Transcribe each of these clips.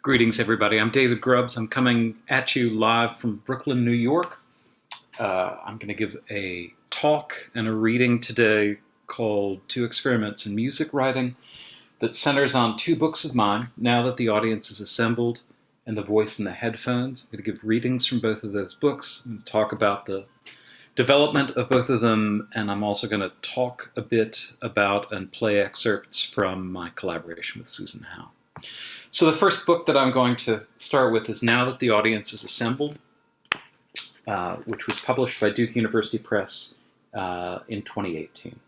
Greetings, everybody. I'm David Grubbs. I'm coming at you live from Brooklyn, New York. I'm going to give a talk and a reading today called Two Experiments in Music Writing that centers on two books of mine. Now that the audience is assembled and the voice in the headphones, I'm going to give readings from both of those books and talk about the development of both of them, and I'm also going to talk a bit about and play excerpts from my collaboration with Susan Howe. So the first book that I'm going to start with is Now That the Audience is Assembled, which was published by Duke University Press in 2018.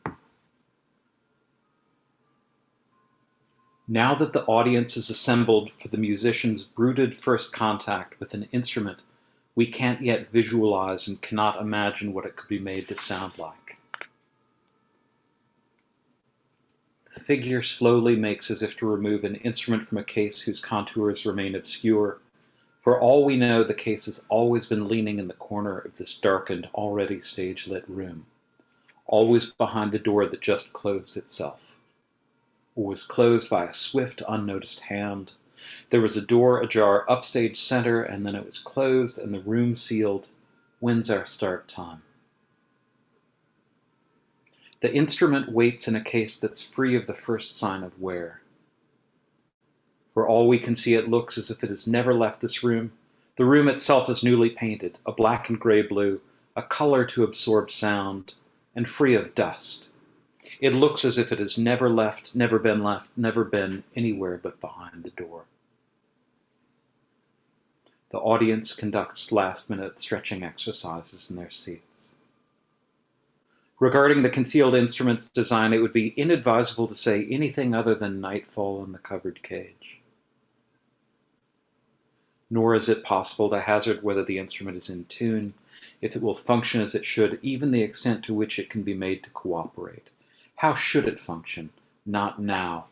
Now that the audience is assembled for the musician's brooded first contact with an instrument we can't yet visualize and cannot imagine what it could be made to sound like. The figure slowly makes as if to remove an instrument from a case whose contours remain obscure. For all we know, the case has always been leaning in the corner of this darkened, already stage-lit room, always behind the door that just closed itself, or was closed by a swift, unnoticed hand. There was a door ajar upstage center, and then it was closed and the room sealed. When's our start time? The instrument waits in a case that's free of the first sign of wear. For all we can see, it looks as if it has never left this room. The room itself is newly painted, a black and gray blue, a color to absorb sound, and free of dust. It looks as if it has never been anywhere but behind the door. The audience conducts last-minute stretching exercises in their seats. Regarding the concealed instrument's design, it would be inadvisable to say anything other than nightfall in the covered cage. Nor is it possible to hazard whether the instrument is in tune, if it will function as it should, even the extent to which it can be made to cooperate. How should it function? Not now.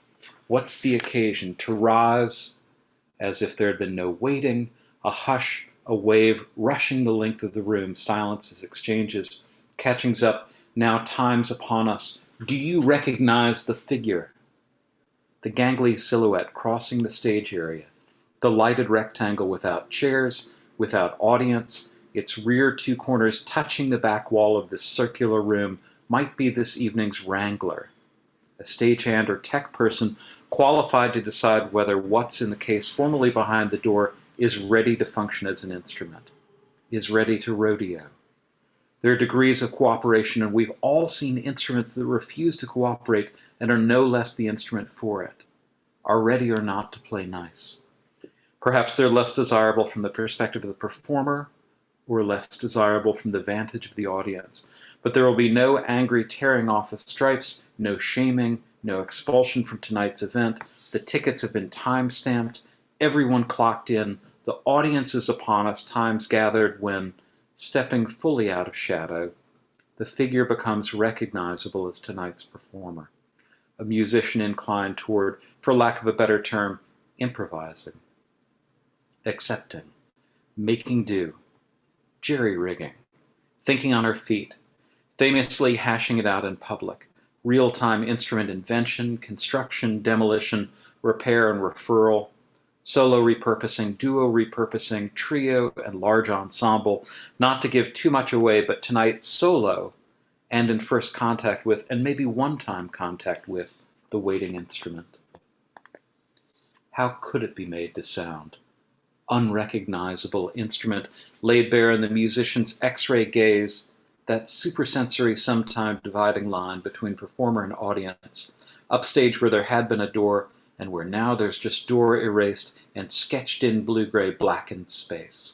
What's the occasion? To rise as if there had been no waiting, a hush, a wave rushing the length of the room, silences, exchanges, catchings up, now times upon us. Do you recognize the figure? The gangly silhouette crossing the stage area, the lighted rectangle without chairs, without audience, its rear two corners touching the back wall of this circular room, might be this evening's wrangler, a stagehand or tech person qualified to decide whether what's in the case formerly behind the door is ready to function as an instrument, is ready to rodeo. There are degrees of cooperation, and we've all seen instruments that refuse to cooperate and are no less the instrument for it, are ready or not to play nice. Perhaps they're less desirable from the perspective of the performer, or less desirable from the vantage of the audience. But there will be no angry tearing off of stripes, no shaming, no expulsion from tonight's event. The tickets have been time-stamped, everyone clocked in, the audience is upon us, times gathered when, stepping fully out of shadow, the figure becomes recognizable as tonight's performer, a musician inclined toward, for lack of a better term, improvising, accepting, making do, jerry-rigging, thinking on her feet, famously hashing it out in public, real-time instrument invention, construction, demolition, repair and referral, solo repurposing, duo repurposing, trio, and large ensemble, not to give too much away, but tonight solo, and in first contact with, and maybe one-time contact with, the waiting instrument. How could it be made to sound? Unrecognizable instrument laid bare in the musician's X-ray gaze, that supersensory sometime dividing line between performer and audience, upstage where there had been a door, and where now there's just door erased and sketched in blue-gray blackened space.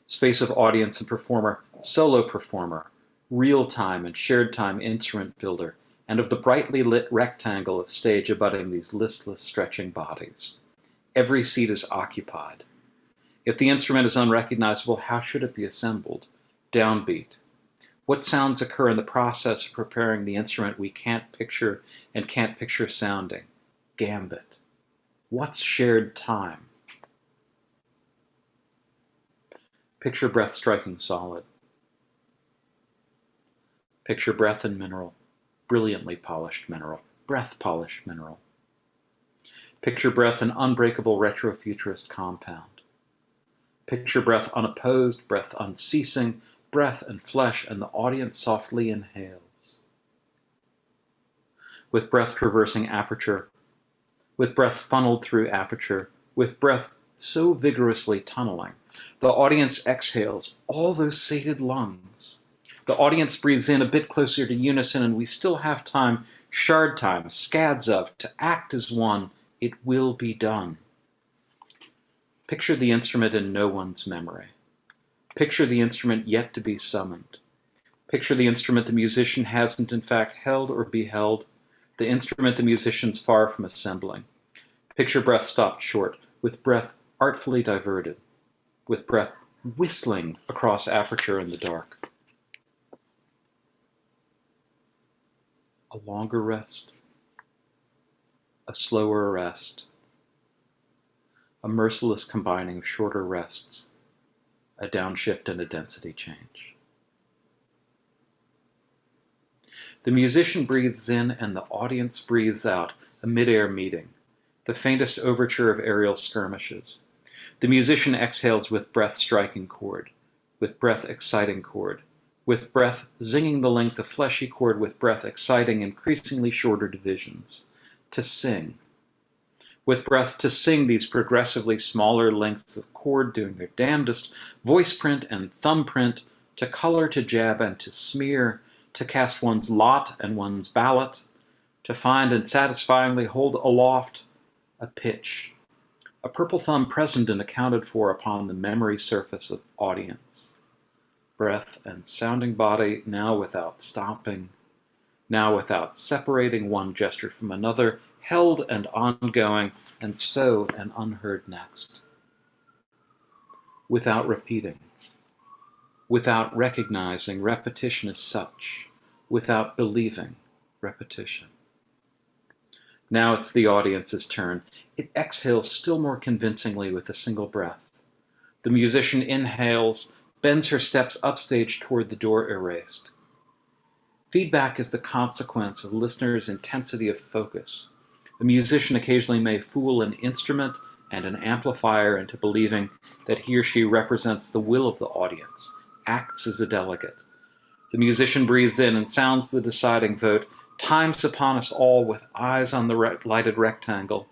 Space of audience and performer, solo performer, real-time and shared-time instrument builder, and of the brightly lit rectangle of stage abutting these listless stretching bodies. Every seat is occupied. If the instrument is unrecognizable, how should it be assembled? Downbeat. What sounds occur in the process of preparing the instrument we can't picture and can't picture sounding? Gambit. What's shared time? Picture breath striking solid. Picture breath and mineral, brilliantly polished mineral, breath polished mineral. Picture breath an unbreakable retrofuturist compound. Picture breath unopposed, breath unceasing, breath and flesh, and the audience softly inhales. With breath traversing aperture, with breath funneled through aperture, with breath so vigorously tunneling, the audience exhales all those sated lungs. The audience breathes in a bit closer to unison, and we still have time, shard time, scads of, to act as one. It will be done. Picture the instrument in no one's memory. Picture the instrument yet to be summoned. Picture the instrument the musician hasn't in fact held or beheld, the instrument the musician's far from assembling. Picture breath stopped short, with breath artfully diverted, with breath whistling across aperture in the dark. A longer rest, a slower rest, a merciless combining of shorter rests, a downshift and a density change. The musician breathes in and the audience breathes out, a mid-air meeting, the faintest overture of aerial skirmishes. The musician exhales with breath striking chord, with breath exciting chord, with breath zinging the length of fleshy chord, with breath exciting increasingly shorter divisions, to sing. With breath to sing these progressively smaller lengths of chord, doing their damnedest, voice print and thumbprint, to color, to jab, and to smear, to cast one's lot and one's ballot, to find and satisfyingly hold aloft a pitch, a purple thumb present and accounted for upon the memory surface of audience. Breath and sounding body, now without stopping, now without separating one gesture from another, held and ongoing, and so an unheard next. Without repeating, without recognizing repetition as such, without believing repetition. Now it's the audience's turn. It exhales still more convincingly with a single breath. The musician inhales, bends her steps upstage toward the door erased. Feedback is the consequence of listeners' intensity of focus. The musician occasionally may fool an instrument and an amplifier into believing that he or she represents the will of the audience, acts as a delegate. The musician breathes in and sounds the deciding vote, times upon us all with eyes on the lighted rectangle,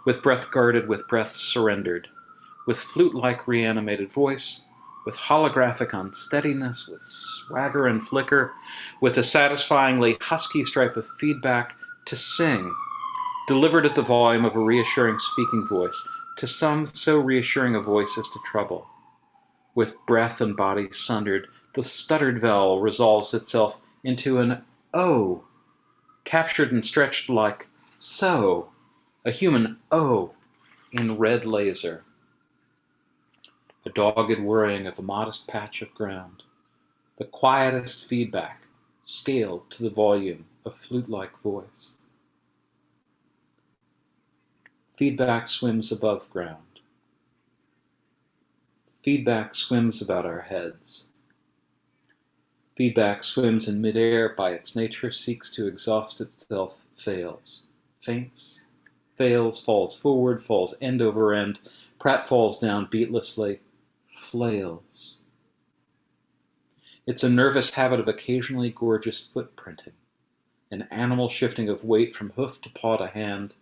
with breath guarded, with breath surrendered, with flute-like reanimated voice, with holographic unsteadiness, with swagger and flicker, with a satisfyingly husky stripe of feedback, to sing, delivered at the volume of a reassuring speaking voice, to some so reassuring a voice as to trouble. With breath and body sundered, the stuttered vowel resolves itself into an O, captured and stretched like so, a human O in red laser. A dogged worrying of a modest patch of ground, the quietest feedback, scaled to the volume of flute-like voice. Feedback swims above ground. Feedback swims about our heads. Feedback swims in midair, by its nature seeks to exhaust itself, fails, faints, fails, falls forward, falls end over end, pratfalls down beatlessly, flails. It's a nervous habit of occasionally gorgeous footprinting, an animal shifting of weight from hoof to paw to hand,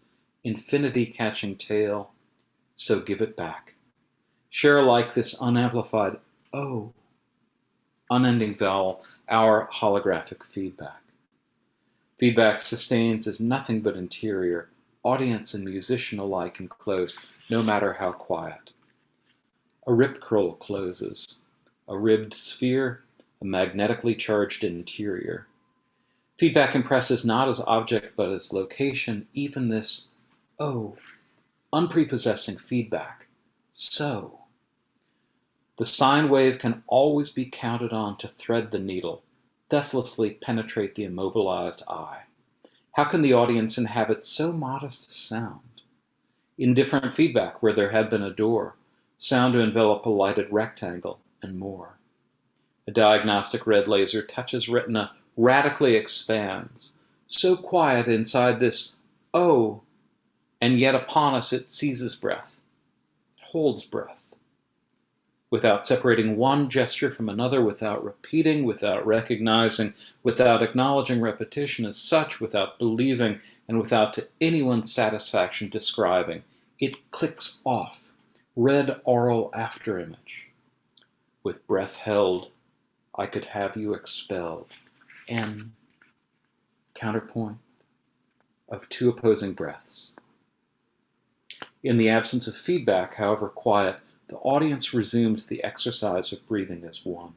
infinity catching tail, so give it back. Share alike this unamplified oh, unending vowel, our holographic feedback. Feedback sustains as nothing but interior, audience and musician alike enclosed, no matter how quiet. A rip curl closes, a ribbed sphere, a magnetically charged interior. Feedback impresses not as object but as location, even this oh, unprepossessing feedback, so. The sine wave can always be counted on to thread the needle, deathlessly penetrate the immobilized eye. How can the audience inhabit so modest a sound? Indifferent feedback where there had been a door, sound to envelop a lighted rectangle, and more. A diagnostic red laser touches retina, radically expands, so quiet inside this oh, and and yet upon us it seizes breath, it holds breath, without separating one gesture from another, without repeating, without recognizing, without acknowledging repetition as such, without believing, and without to anyone's satisfaction describing. It clicks off, red aural afterimage. With breath held, I could have you expelled. N, counterpoint of two opposing breaths. In the absence of feedback, however quiet, the audience resumes the exercise of breathing as one.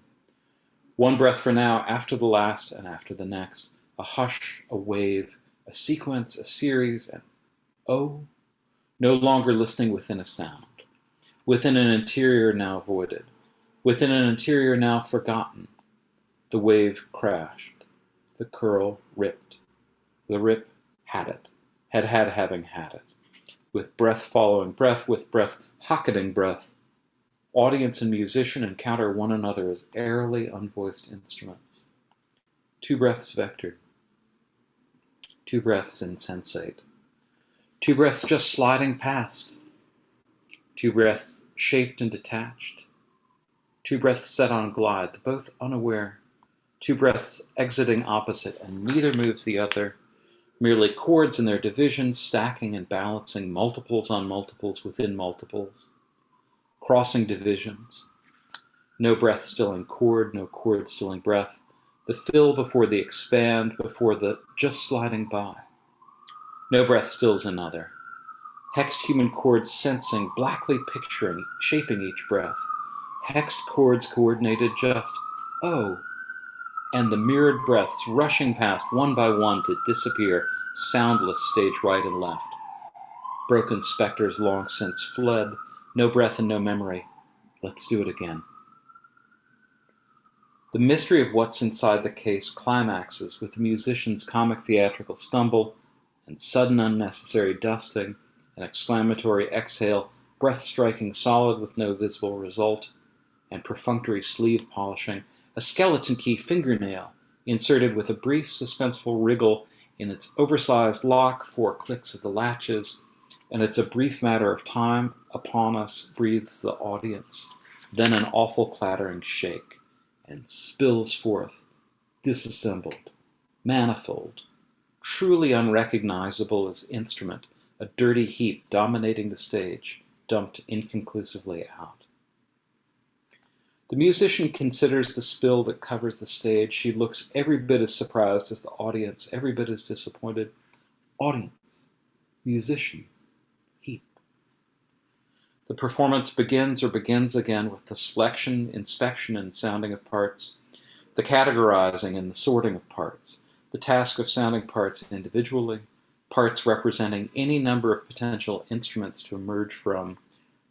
One breath for now, after the last, and after the next. A hush, a wave, a sequence, a series, and oh, no longer listening within a sound. Within an interior now voided. Within an interior now forgotten. The wave crashed. The curl ripped. The rip had it. Had having had it. With breath following breath, with breath hocketing breath, audience and musician encounter one another as airily unvoiced instruments. Two breaths vectored. Two breaths insensate. Two breaths just sliding past. Two breaths shaped and detached. Two breaths set on glide, both unaware. Two breaths exiting opposite, and neither moves the other. Merely chords in their divisions, stacking and balancing multiples on multiples within multiples. Crossing divisions. No breath stilling chord, no chord stilling breath. The fill before the expand, before the just sliding by. No breath stills another. Hexed human chords sensing, blackly picturing, shaping each breath. Hexed chords coordinated just, oh, and the mirrored breaths rushing past one by one to disappear, soundless stage right and left. Broken specters long since fled, no breath and no memory. Let's do it again. The mystery of what's inside the case climaxes with the musician's comic theatrical stumble and sudden unnecessary dusting, an exclamatory exhale, breath striking solid with no visible result, and perfunctory sleeve polishing, a skeleton key fingernail inserted with a brief suspenseful wriggle in its oversized lock, 4 clicks of the latches, and it's a brief matter of time. Upon us breathes the audience, then an awful clattering shake, and spills forth, disassembled, manifold, truly unrecognizable as instrument, a dirty heap dominating the stage, dumped inconclusively out. The musician considers the spill that covers the stage. She looks every bit as surprised as the audience, every bit as disappointed. Audience, musician, heap. The performance begins again with the selection, inspection, and sounding of parts, the categorizing and the sorting of parts, the task of sounding parts individually, parts representing any number of potential instruments to emerge from,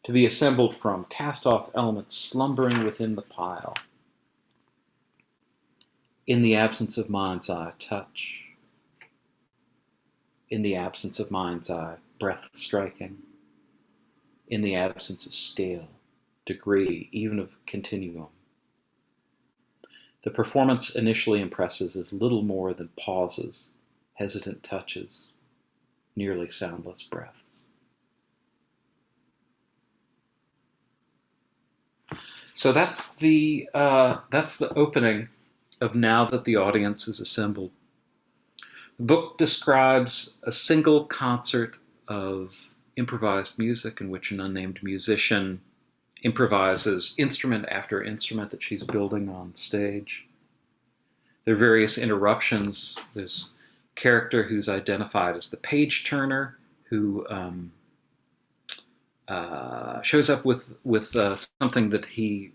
to be assembled from, cast-off elements slumbering within the pile. In the absence of mind's eye, touch. In the absence of mind's eye, breath striking. In the absence of scale, degree, even of continuum. The performance initially impresses as little more than pauses, hesitant touches, nearly soundless breaths. So that's the opening of Now That the Audience is Assembled. The book describes a single concert of improvised music in which an unnamed musician improvises instrument after instrument that she's building on stage. There are various interruptions. There's a character who's identified as the page turner who shows up with something that he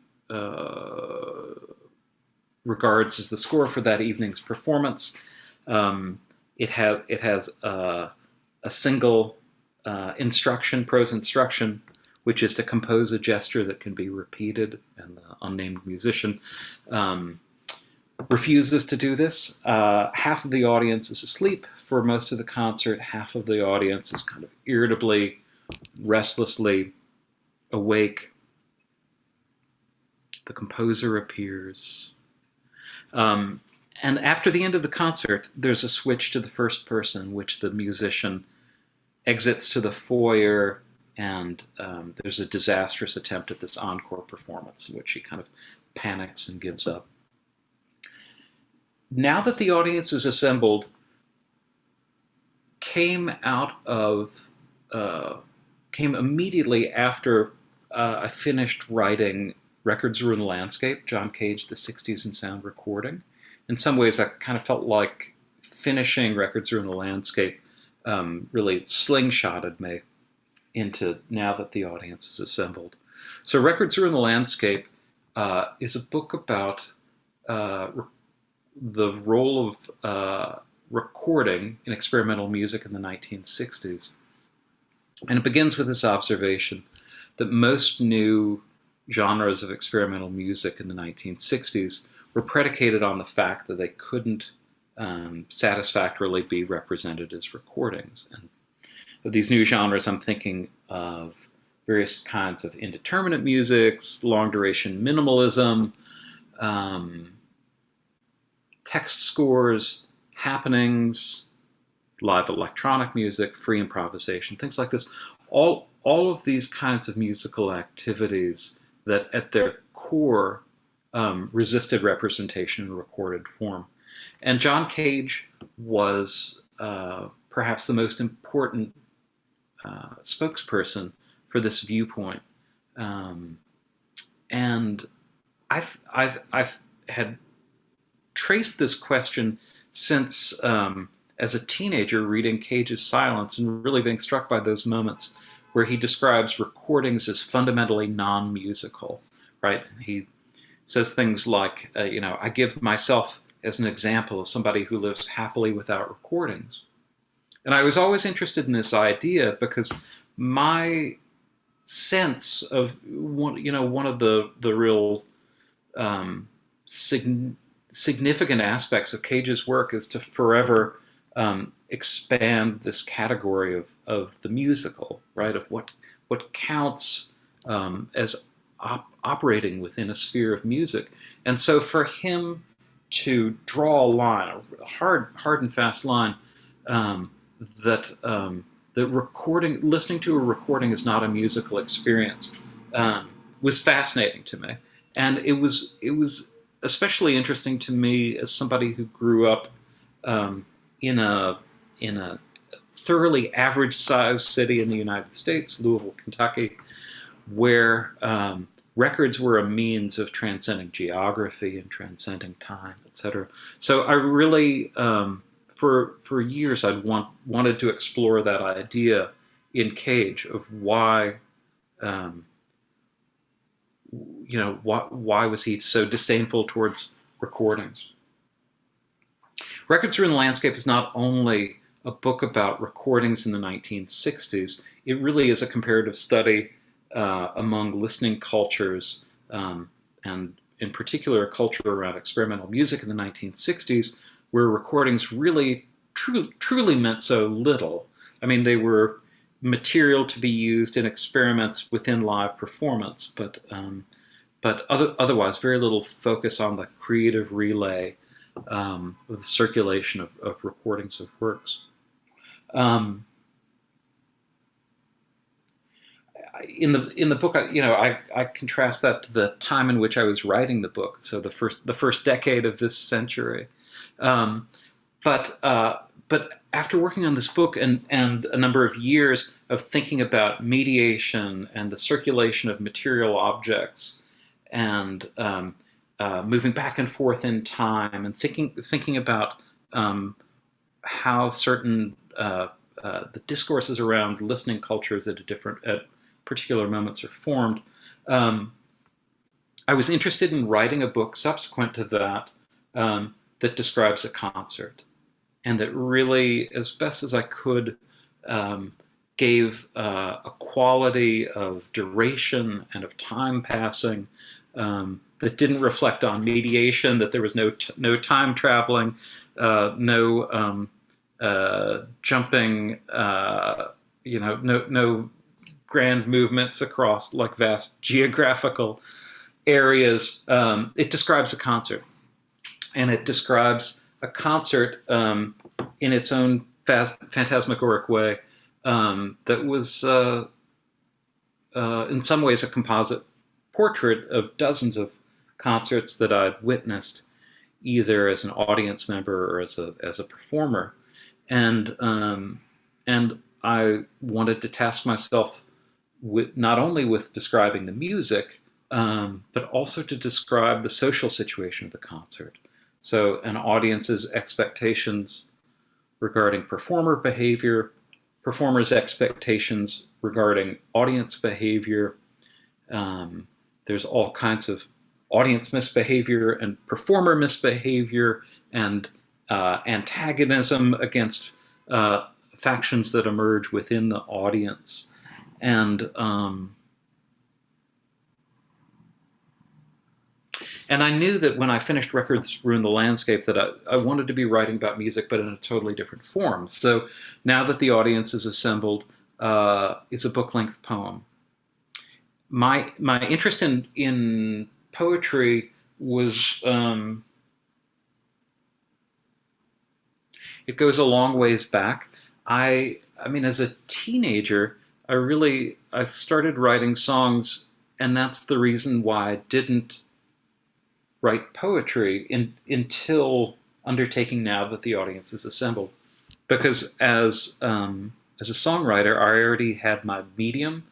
regards as the score for that evening's performance. It has a single instruction, prose instruction, which is to compose a gesture that can be repeated, and the unnamed musician refuses to do this. Half of the audience is asleep for most of the concert. Half of the audience is kind of irritably, restlessly awake. The composer appears. And after the end of the concert, there's a switch to the first person, which the musician exits to the foyer, and there's a disastrous attempt at this encore performance in which she kind of panics and gives up. Now that the audience is assembled, came immediately after I finished writing Records Ruin the Landscape, John Cage, the 60s and Sound recording. In some ways, I kind of felt like finishing Records Ruin the Landscape really slingshotted me into now that the audience is assembled. So Records Ruin the Landscape is a book about the role of recording in experimental music in the 1960s. And it begins with this observation that most new genres of experimental music in the 1960s were predicated on the fact that they couldn't satisfactorily be represented as recordings. And of these new genres, I'm thinking of various kinds of indeterminate musics, long-duration minimalism, text scores, happenings, live electronic music, free improvisation, things like this. All of these kinds of musical activities that at their core resisted representation in recorded form. And John Cage was perhaps the most important spokesperson for this viewpoint. And I've had traced this question since as a teenager reading Cage's Silence and really being struck by those moments where he describes recordings as fundamentally non-musical, right? He says things like, I give myself as an example of somebody who lives happily without recordings. And I was always interested in this idea because my sense of one of the real significant aspects of Cage's work is to forever expand this category of the musical, right? Of what counts as operating within a sphere of music. And so for him to draw a line, a hard and fast line, that listening to a recording is not a musical experience, was fascinating to me. And it was especially interesting to me as somebody who grew up in a thoroughly average-sized city in the United States, Louisville, Kentucky, where records were a means of transcending geography and transcending time, etc. So I really, for years, I'd wanted to explore that idea in Cage of why. Why was he so disdainful towards recordings? Records Ruin the Landscape is not only a book about recordings in the 1960s, it really is a comparative study among listening cultures, and in particular a culture around experimental music in the 1960s, where recordings really truly meant so little. I mean, they were material to be used in experiments within live performance, but otherwise very little focus on the creative relay of the circulation of recordings of works. In the book, I contrast that to the time in which I was writing the book, so the first decade of this century. But after working on this book and a number of years of thinking about mediation and the circulation of material objects, and moving back and forth in time, and thinking about how certain the discourses around listening cultures at particular moments are formed, I was interested in writing a book subsequent to that that describes a concert, and that really, as best as I could, gave a quality of duration and of time passing that didn't reflect on mediation, that there was no time traveling, no jumping, no grand movements across like vast geographical areas. It describes a concert, and it describes a concert in its own phantasmagoric way, that was in some ways a composite portrait of dozens of concerts that I'd witnessed, either as an audience member or as a performer, and and I wanted to task myself with not only with describing the music, but also to describe the social situation of the concert. So an audience's expectations regarding performer behavior, performers' expectations regarding audience behavior. There's all kinds of audience misbehavior and performer misbehavior and antagonism against factions that emerge within the audience. And I knew that when I finished Records Ruin the Landscape that I wanted to be writing about music, but in a totally different form. So now that the audience is assembled, it's a book-length poem. My interest in poetry was, it goes a long ways back. I mean, as a teenager, I started writing songs, and that's the reason why I didn't write poetry until undertaking Now That the Audience is Assembled, because as a songwriter, I already had my medium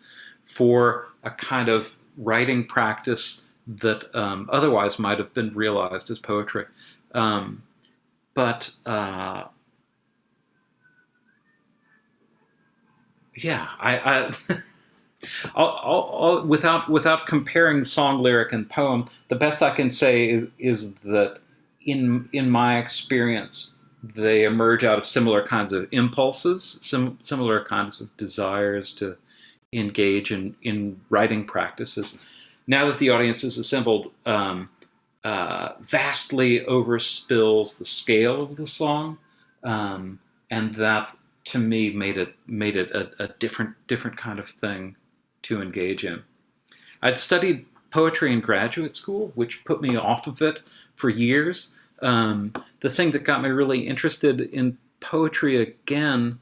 for a kind of writing practice that otherwise might have been realized as poetry. But yeah, without comparing song, lyric, and poem, the best I can say is that in my experience, they emerge out of similar kinds of impulses, similar kinds of desires to engage in writing practices. Now That the Audience is Assembled, vastly overspills the scale of the song, and that to me made it a different kind of thing to engage in. I'd studied poetry in graduate school, which put me off of it for years. The thing that got me really interested in poetry again,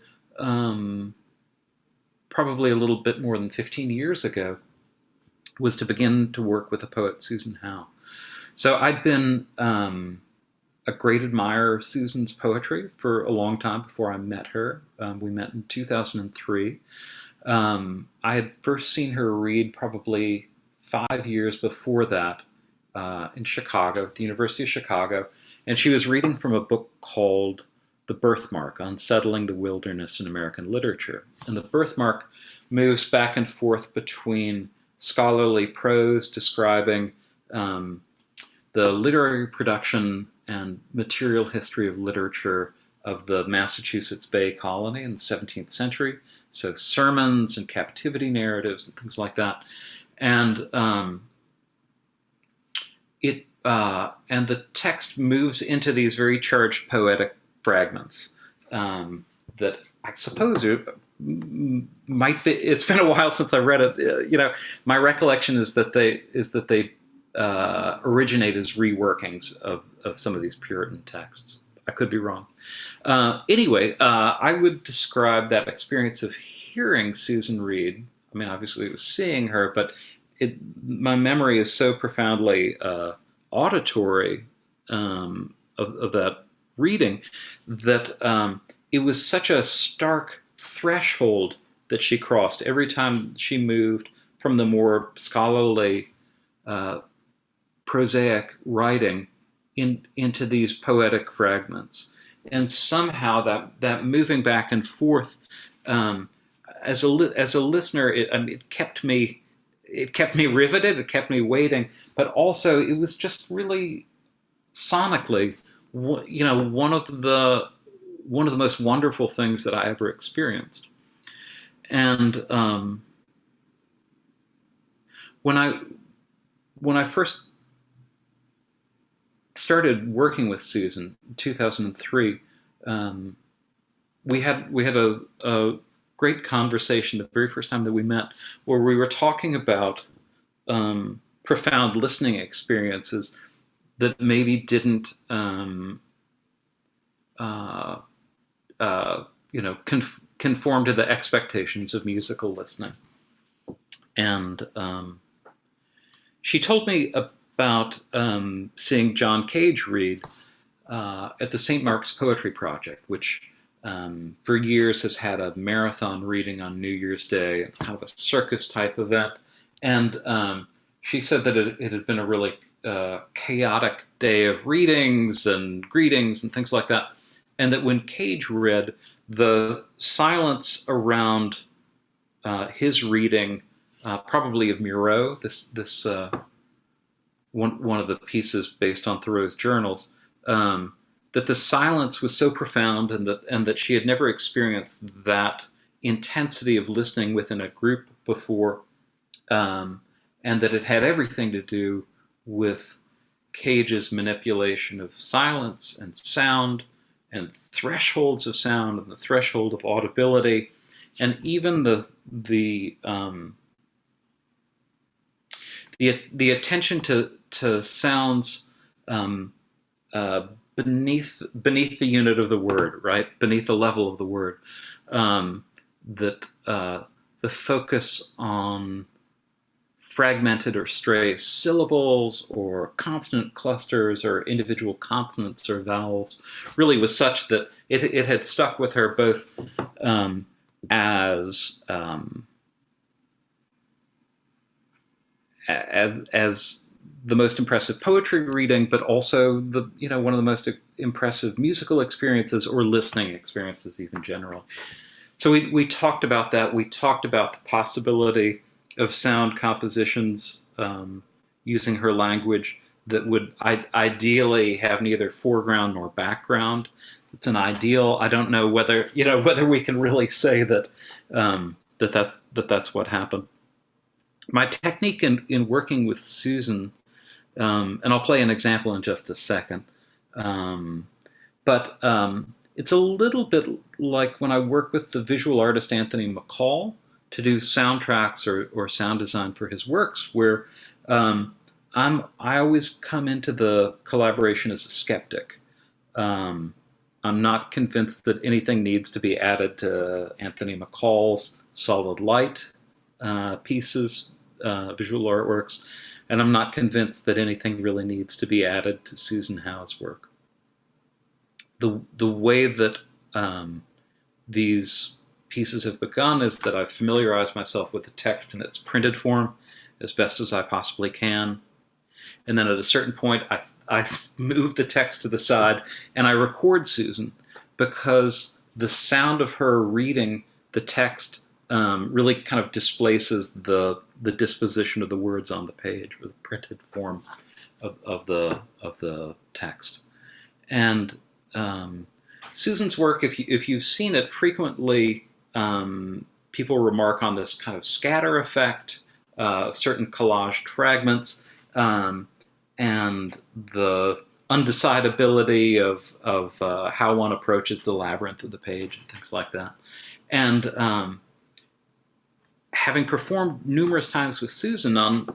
probably a little bit more than 15 years ago, was to begin to work with the poet Susan Howe. So I'd been a great admirer of Susan's poetry for a long time before I met her. We met in 2003. I had first seen her read probably 5 years before that in Chicago, at the University of Chicago, and she was reading from a book called The Birthmark, Unsettling the Wilderness in American Literature. And The Birthmark moves back and forth between scholarly prose describing the literary production and material history of literature of the Massachusetts Bay Colony in the 17th century, so sermons and captivity narratives and things like that, and the text moves into these very charged poetic fragments that I suppose might be. It's been a while since I read it. My recollection is that they originate as reworkings of some of these Puritan texts. I could be wrong. Anyway, I would describe that experience of hearing Susan read. I mean, obviously it was seeing her, but my memory is so profoundly auditory of that reading that it was such a stark threshold that she crossed every time she moved from the more scholarly, prosaic writing into these poetic fragments. And somehow that moving back and forth, as a listener, it kept me riveted. It kept me waiting, but also it was just really sonically, one of the most wonderful things that I ever experienced. And when I first started working with Susan in 2003, we had a great conversation the very first time that we met, where we were talking about profound listening experiences that maybe didn't conform to the expectations of musical listening. And she told me about seeing John Cage read at the St. Mark's Poetry Project, which for years has had a marathon reading on New Year's Day. It's kind of a circus type event. And she said that it had been a really chaotic day of readings and greetings and things like that. And that when Cage read, the silence around his reading, probably of Murrow, this one of the pieces based on Thoreau's journals, that the silence was so profound, and that she had never experienced that intensity of listening within a group before, and that it had everything to do with Cage's manipulation of silence and sound and thresholds of sound and the threshold of audibility, and even the attention to sounds beneath the unit of the word, right? Beneath the level of the word. That the focus on fragmented or stray syllables or consonant clusters or individual consonants or vowels really was such that it had stuck with her both as the most impressive poetry reading, but also one of the most impressive musical experiences or listening experiences even generally. So we talked about that. We talked about the possibility of sound compositions using her language that would ideally have neither foreground nor background. It's an ideal. I don't know whether we can really say that that's what happened. My technique in working with Susan, and I'll play an example in just a second, but it's a little bit like when I work with the visual artist Anthony McCall to do soundtracks or sound design for his works, where I always come into the collaboration as a skeptic. I'm not convinced that anything needs to be added to Anthony McCall's solid light pieces, visual artworks, and I'm not convinced that anything really needs to be added to Susan Howe's work. The way that these pieces have begun is that I've familiarized myself with the text in its printed form as best as I possibly can. And then at a certain point, I move the text to the side and I record Susan, because the sound of her reading the text really kind of displaces the disposition of the words on the page, or the printed form of the text. And Susan's work, if you've seen it frequently, people remark on this kind of scatter effect, certain collaged fragments, and the undecidability of how one approaches the labyrinth of the page and things like that. And having performed numerous times with Susan we're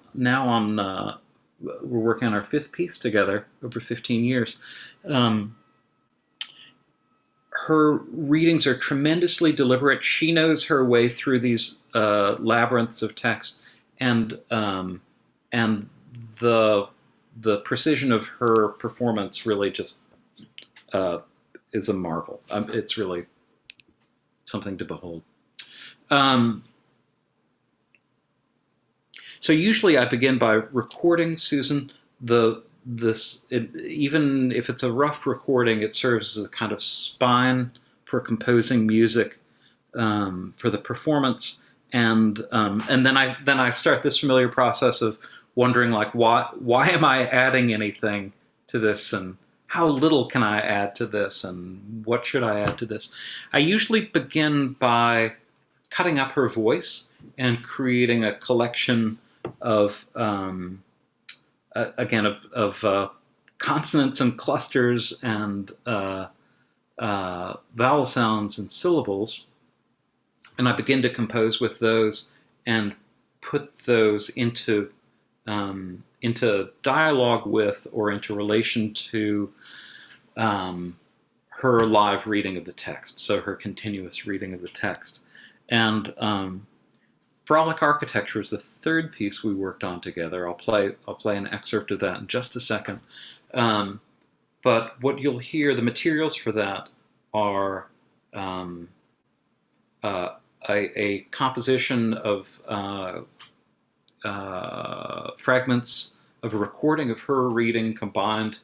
working on our 5th piece together over 15 years. Her readings are tremendously deliberate. She knows her way through these labyrinths of text, and the precision of her performance really just is a marvel. It's really something to behold. So usually I begin by recording Susan. Even if it's a rough recording, it serves as a kind of spine for composing music for the performance, and then I start this familiar process of wondering, like, why am I adding anything to this, and how little can I add to this, and what should I add to this? I usually begin by cutting up her voice and creating a collection of consonants and clusters and vowel sounds and syllables, and I begin to compose with those and put those into dialogue with, or into relation to, her live reading of the text, so her continuous reading of the text. And Frolic Architecture is the third piece we worked on together. I'll play an excerpt of that in just a second. But what you'll hear, the materials for that are a composition of fragments of a recording of her reading combined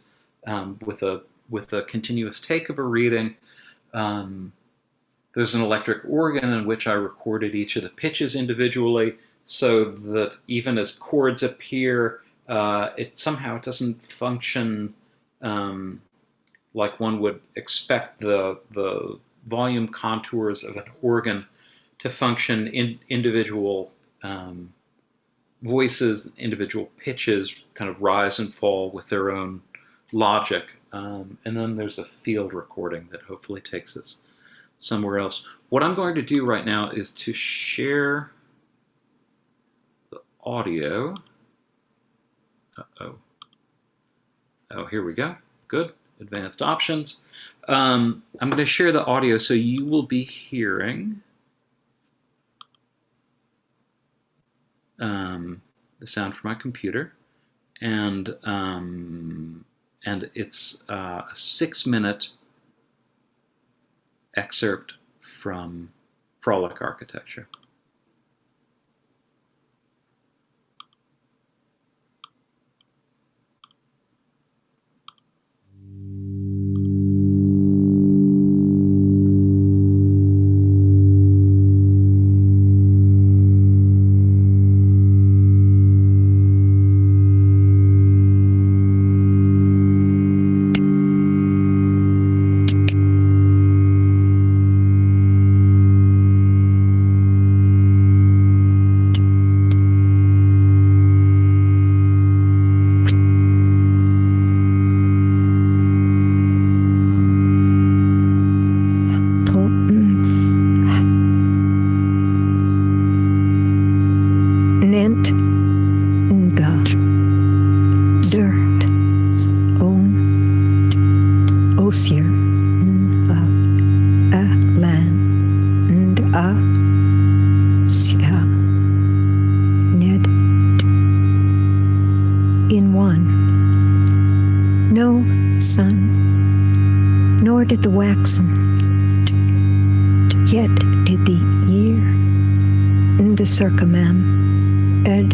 with a continuous take of a reading. There's an electric organ in which I recorded each of the pitches individually, so that even as chords appear, it somehow doesn't function like one would expect the volume contours of an organ to function in individual voices, individual pitches kind of rise and fall with their own logic. And then there's a field recording that hopefully takes us somewhere else. What I'm going to do right now is to share the audio. Oh, here we go. Good. Advanced options. I'm going to share the audio, so you will be hearing the sound from my computer, and it's a 6-minute excerpt from Frolic Architecture. Circumam, ed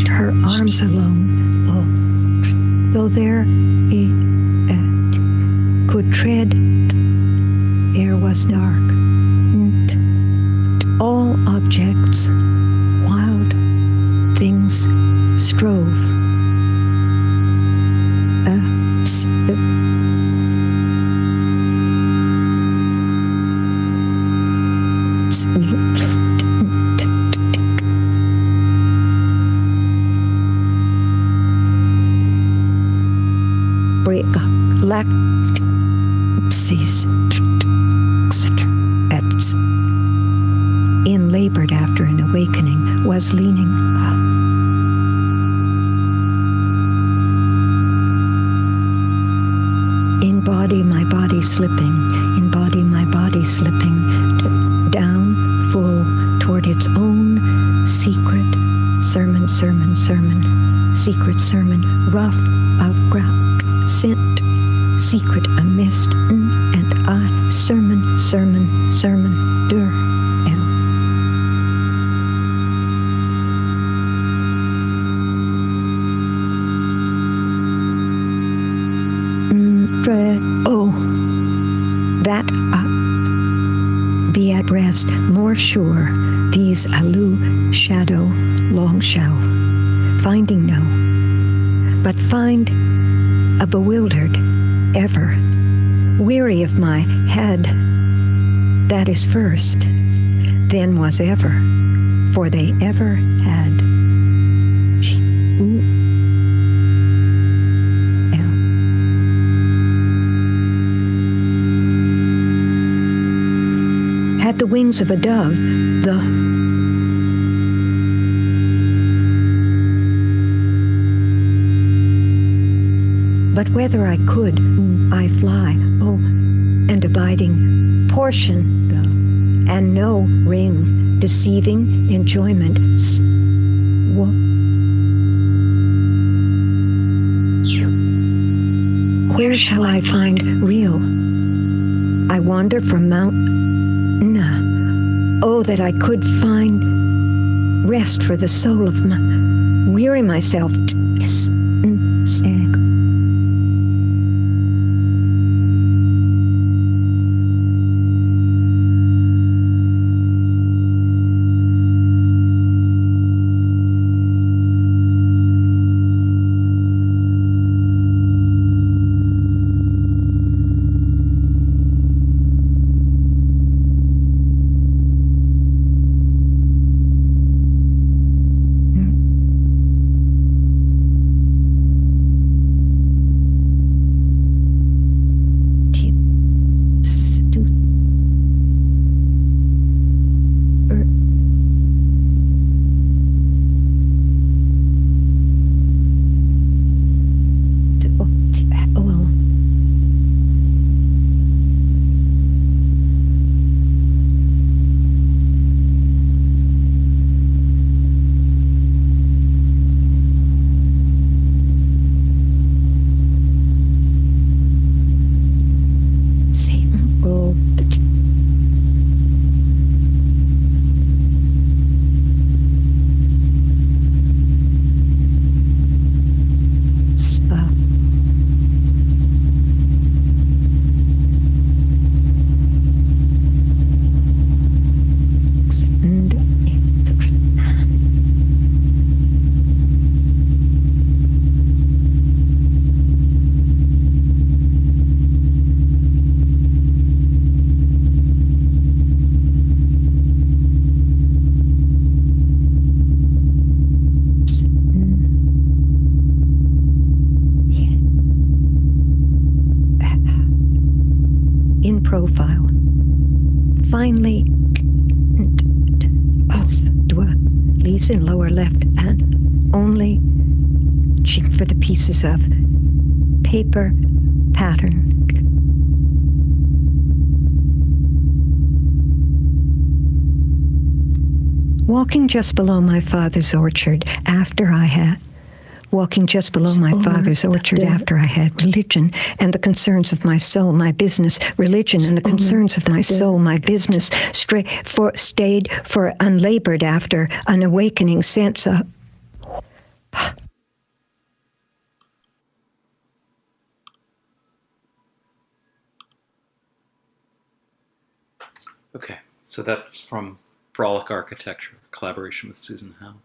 her arms alone, though there could tread, air was dark, and all objects, wild things, strove. Labored after an awakening, was leaning in body, my body slipping, in body, my body slipping down full toward its own secret sermon, secret sermon, rough of ground, sent, secret amist, and I, sermon, der. That be at rest, more sure, these alu shadow long shall, finding no, but find a bewildered ever, weary of my head, that is first, then was ever, for they ever had. The wings of a dove, but whether I could, I fly, and abiding portion, and no ring, deceiving enjoyment. Where shall I find real? I wander from Mount. Oh, that I could find rest for the soul of my. Weary myself. Profile. Finally, leaves in lower left and only check for the pieces of paper pattern. Walking just below my father's orchard after I had religion and the concerns of my soul, my business, religion and the concerns of my soul, my business, stayed for unlabored after an awakening sense of. Okay, so that's from Frolic Architecture, collaboration with Susan Howe.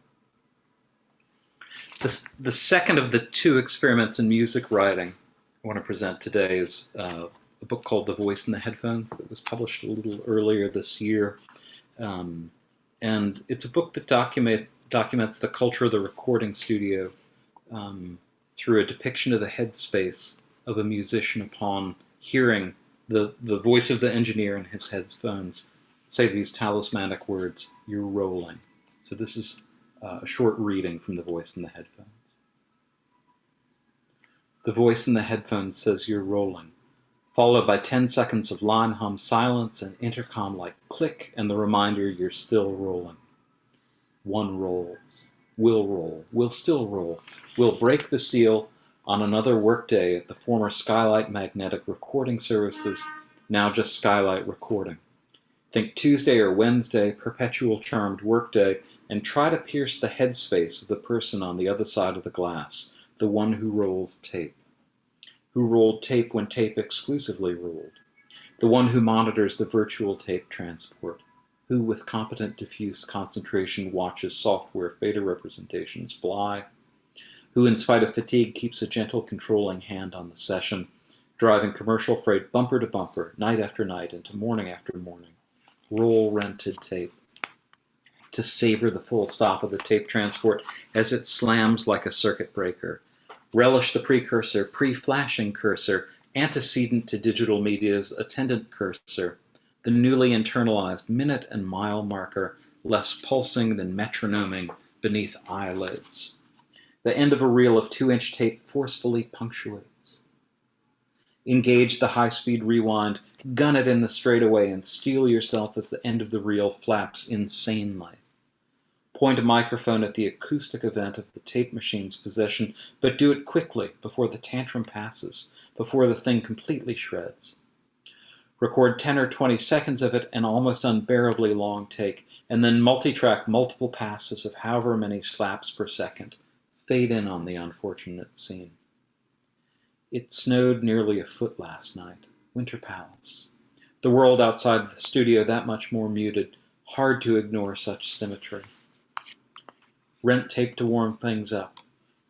The second of the two experiments in music writing I want to present today is a book called The Voice in the Headphones that was published a little earlier this year. And it's a book that documents the culture of the recording studio through a depiction of the headspace of a musician upon hearing the voice of the engineer in his headphones say these talismanic words, "You're rolling." So this is a short reading from The Voice in the Headphones. The voice in the headphones says, "You're rolling," followed by 10 seconds of line hum silence and intercom-like click and the reminder you're still rolling. One rolls. We'll roll. We'll still roll. We'll break the seal on another workday at the former Skylight Magnetic Recording Services, now just Skylight Recording. Think Tuesday or Wednesday, perpetual charmed workday, and try to pierce the headspace of the person on the other side of the glass, the one who rolls tape. Who rolled tape when tape exclusively rolled. The one who monitors the virtual tape transport. Who with competent diffuse concentration watches software fader representations fly. Who in spite of fatigue keeps a gentle controlling hand on the session, driving commercial freight bumper to bumper, night after night, into morning after morning. Roll rented tape. To savor the full stop of the tape transport as it slams like a circuit breaker. Relish the precursor, pre-flashing cursor, antecedent to digital media's attendant cursor, the newly internalized minute and mile marker, less pulsing than metronoming beneath eyelids. The end of a reel of 2-inch tape forcefully punctuates. Engage the high-speed rewind, gun it in the straightaway, and steel yourself as the end of the reel flaps insanely. Point a microphone at the acoustic event of the tape machine's possession, but do it quickly, before the tantrum passes, before the thing completely shreds. Record 10 or 20 seconds of it, an almost unbearably long take, and then multitrack multiple passes of however many slaps per second. Fade in on the unfortunate scene. It snowed nearly a foot last night. Winter Palace. The world outside the studio that much more muted. Hard to ignore such symmetry. Rent tape to warm things up.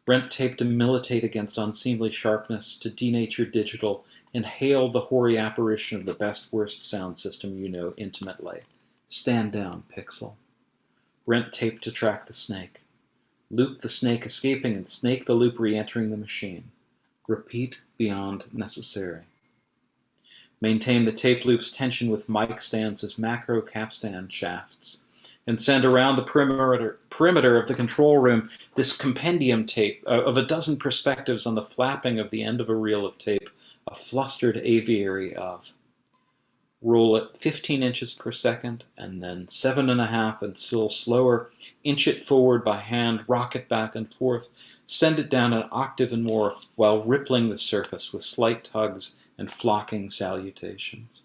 Rent tape to militate against unseemly sharpness, to denature digital, and hail the hoary apparition of the best-worst sound system you know intimately. Stand down, Pixel. Rent tape to track the snake. Loop the snake escaping and snake the loop re-entering the machine. Repeat beyond necessary. Maintain the tape loop's tension with mic stands as macro capstan shafts, and send around the perimeter of the control room this compendium tape of a dozen perspectives on the flapping of the end of a reel of tape, a flustered aviary of. Roll it 15 inches per second, and then 7.5 and still slower. Inch it forward by hand, rock it back and forth, send it down an octave and more while rippling the surface with slight tugs and flocking salutations.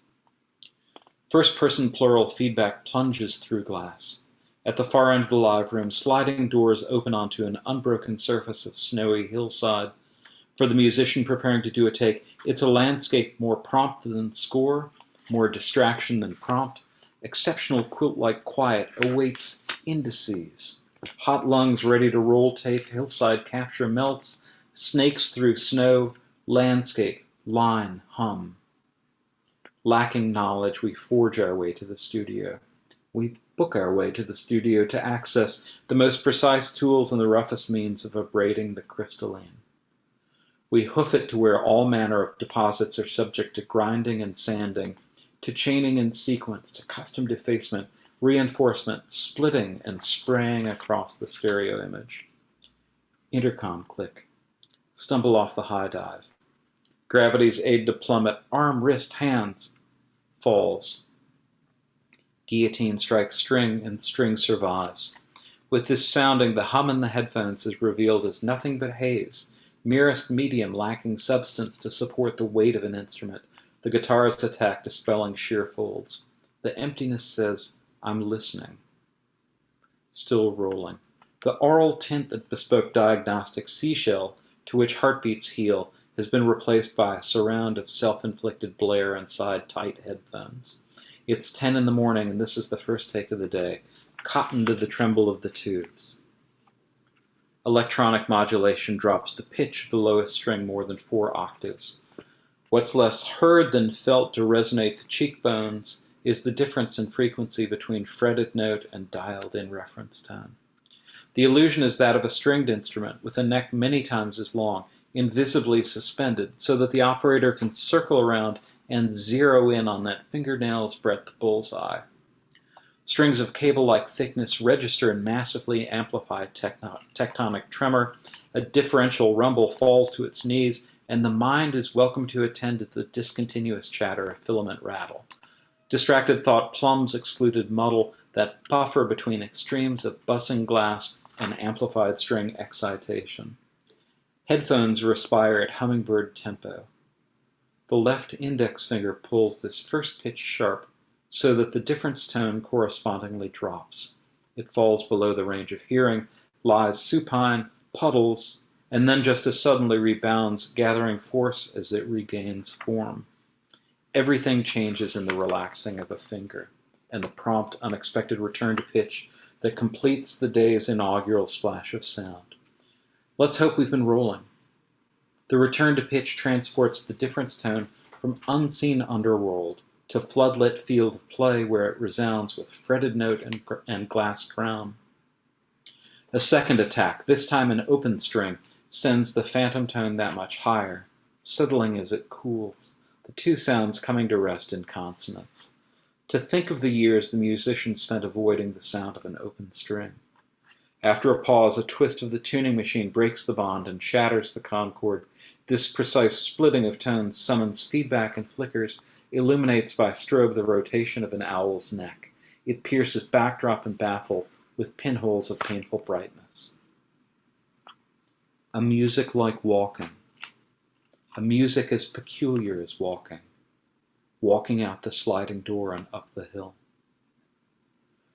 First-person plural feedback plunges through glass. At the far end of the live room, sliding doors open onto an unbroken surface of snowy hillside. For the musician preparing to do a take, it's a landscape more prompt than score, more distraction than prompt. Exceptional quilt-like quiet awaits indices. Hot lungs ready to roll tape, hillside capture melts, snakes through snow, landscape, line, hum. Lacking knowledge, we forge our way to the studio. We book our way to the studio to access the most precise tools and the roughest means of abrading the crystalline. We hoof it to where all manner of deposits are subject to grinding and sanding, to chaining and sequence, to custom defacement, reinforcement, splitting and spraying across the stereo image. Intercom click. Stumble off the high dive. Gravity's aid to plummet, arm, wrist, hands. Falls. Guillotine strikes string, and string survives. With this sounding, the hum in the headphones is revealed as nothing but haze, merest medium lacking substance to support the weight of an instrument, the guitar's attack dispelling sheer folds. The emptiness says, I'm listening. Still rolling. The aural tint that bespoke diagnostic seashell, to which heartbeats heal, has been replaced by a surround of self-inflicted blare inside tight headphones. It's 10 in the morning, and this is the first take of the day, cotton to the tremble of the tubes. Electronic modulation drops the pitch of the lowest string more than 4 octaves. What's less heard than felt to resonate the cheekbones is the difference in frequency between fretted note and dialed-in reference tone. The illusion is that of a stringed instrument with a neck many times as long, invisibly suspended, so that the operator can circle around and zero in on that fingernail's breadth bullseye. Strings of cable-like thickness register in massively amplified tectonic tremor. A differential rumble falls to its knees, and the mind is welcome to attend to the discontinuous chatter of filament rattle. Distracted thought plumbs excluded muddle, that buffer between extremes of bussing glass and amplified string excitation. Headphones respire at hummingbird tempo. The left index finger pulls this first pitch sharp, so that the difference tone correspondingly drops. It falls below the range of hearing, lies supine, puddles, and then just as suddenly rebounds, gathering force as it regains form. Everything changes in the relaxing of a finger, and the prompt, unexpected return to pitch that completes the day's inaugural splash of sound. Let's hope we've been rolling. The return to pitch transports the difference tone from unseen underworld to floodlit field of play where it resounds with fretted note and glass crown. A second attack, this time an open string, sends the phantom tone that much higher, settling as it cools, the two sounds coming to rest in consonance. To think of the years the musician spent avoiding the sound of an open string. After a pause, a twist of the tuning machine breaks the bond and shatters the concord, This precise splitting of tones summons feedback and flickers, illuminates by strobe the rotation of an owl's neck. It pierces backdrop and baffle with pinholes of painful brightness. A music like walking. A music as peculiar as walking. Walking out the sliding door and up the hill.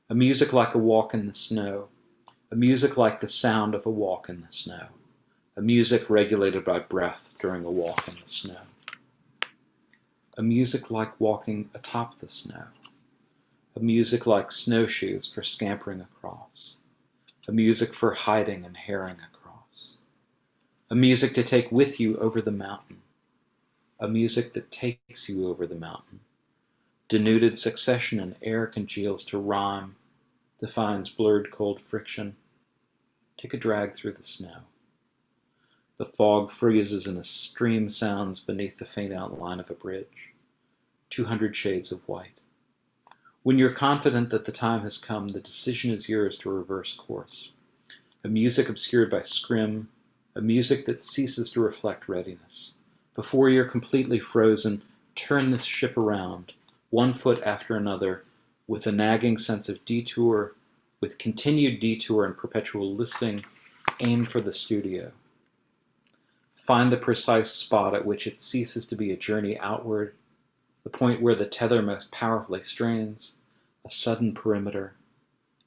A music like a walk in the snow. A music like the sound of a walk in the snow. A music regulated by breath during a walk in the snow. A music like walking atop the snow. A music like snowshoes for scampering across. A music for hiding and herring across. A music to take with you over the mountain. A music that takes you over the mountain. Denuded succession and air congeals to rhyme, defines blurred cold friction. Take a drag through the snow. The fog freezes and a stream sounds beneath the faint outline of a bridge. 200 shades of white. When you're confident that the time has come, the decision is yours to reverse course. A music obscured by scrim, a music that ceases to reflect readiness. Before you're completely frozen, turn this ship around, one foot after another, with a nagging sense of detour, with continued detour and perpetual listing, aim for the studio. Find the precise spot at which it ceases to be a journey outward, the point where the tether most powerfully strains, a sudden perimeter,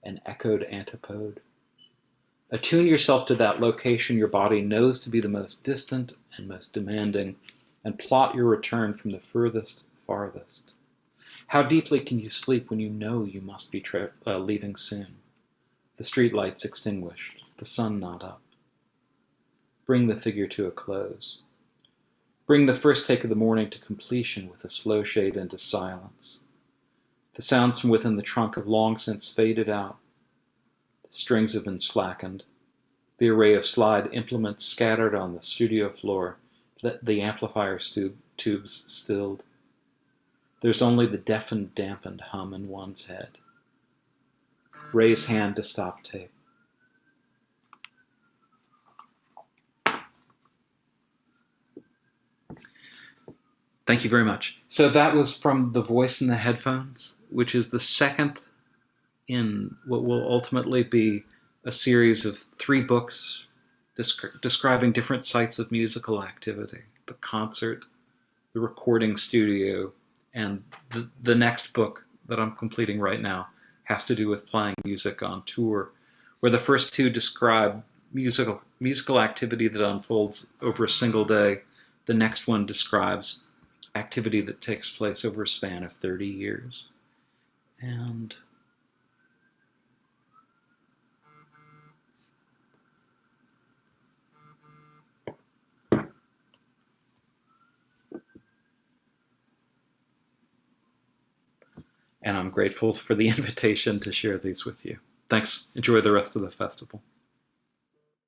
an echoed antipode. Attune yourself to that location your body knows to be the most distant and most demanding, and plot your return from the furthest, farthest. How deeply can you sleep when you know you must be leaving soon? The streetlights extinguished, the sun not up. Bring the figure to a close. Bring the first take of the morning to completion with a slow shade into silence. The sounds from within the trunk have long since faded out. The strings have been slackened. The array of slide implements scattered on the studio floor, the amplifier tubes stilled. There's only the deafened, dampened hum in one's head. Raise hand to stop tape. Thank you very much. So that was from The Voice in the Headphones, which is the second in what will ultimately be a series of 3 books describing different sites of musical activity: the concert, the recording studio, and the next book that I'm completing right now has to do with playing music on tour, where the first 2 describe musical activity that unfolds over a single day. The next one describes activity that takes place over a span of 30 years. And I'm grateful for the invitation to share these with you. Thanks. Enjoy the rest of the festival.